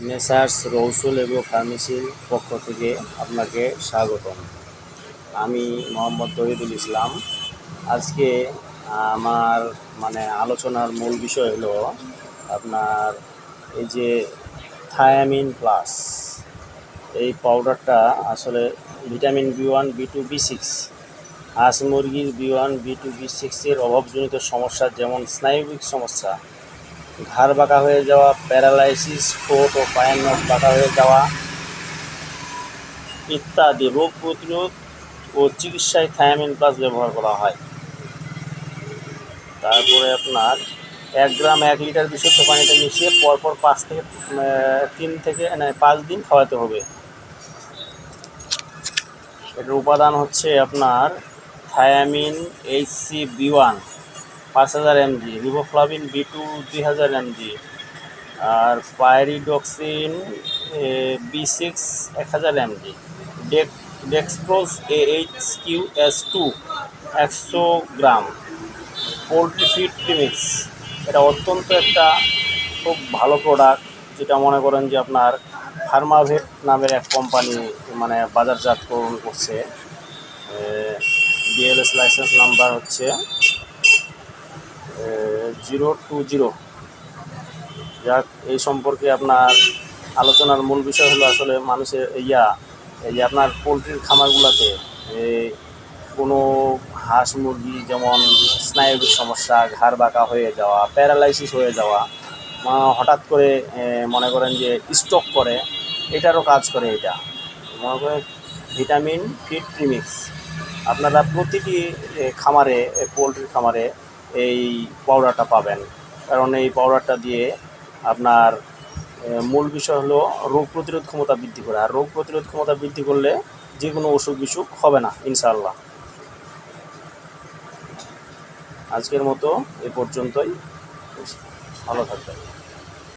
Messrs রৌসুল agro ফার্মেসির পক্ষ থেকে আপনাকে স্বাগতম। আমি মোহাম্মদ তহিদুল ইসলাম। আজকে আমার আলোচনার মূল বিষয় হলো আপনার এই যে থায়ামিন প্লাস এই পাউডারটা আসলে ভিটামিন B1, B2, B6, হাঁস মুরগির B1, B2, B6-এর অভাবজনিত সমস্যা যেমন স্নায়বিক সমস্যা, ঘাড় বাঁকা হয়ে যাওয়া, প্যারালাইসিস, ঠোঁট ও পায়ের নখ বাঁকা হয়ে যাওয়া ইত্যাদি রোগ প্রতিরোধ ও চিকিৎসায় থায়ামিন প্লাস ব্যবহার করা হয়। তারপরে আপনার 1 গ্রাম 1 লিটার বিশুদ্ধ পানিতে মিশিয়ে পরপর 5 দিন খাওয়াতে হবে। এটার উপাদান হচ্ছে আপনার thiamine HCB1 5000 mg, riboflavin B2 2000 mg, আর pyridoxine B6 1000 mg, dextrose AHQS2 100 gram, poultry feed premix. এটা অত্যন্ত একটা খুব ভালো প্রোডাক্ট, যেটা মনে করেন যে আপনার ফার্মাভেট নামের এক কোম্পানি বাজারজাতকরণ করছে। BLS লাইসেন্স নাম্বার হচ্ছে 020। যাক, এই সম্পর্কে আপনার আলোচনার মূল বিষয় হলো আসলে মানুষের এই যে আপনার পোলট্রির খামারগুলোতে কোনো হাঁস মুরগি যেমন স্নায়বিক সমস্যা, ঘাড় বাঁকা হয়ে যাওয়া, প্যারালাইসিস হয়ে যাওয়া, হঠাৎ করে মনে করেন যে স্ট্রোক করে, এটারও কাজ করে। এটা মনে করেন ভিটামিন ফিড প্রিমিক্স। আপনারা প্রতিটি খামারে, পোলট্রির খামারে এই পাউডারটা পাবেন, কারণ এই পাউডারটা দিয়ে আপনার মূল বিষয় হলো রোগ প্রতিরোধ ক্ষমতা বৃদ্ধি করা। আর রোগ প্রতিরোধ ক্ষমতা বৃদ্ধি করলে যে কোনো অসুখ বিসুখ হবে না ইনশাআল্লাহ। আজকের মতো এ পর্যন্তই। ভালো থাকবেন।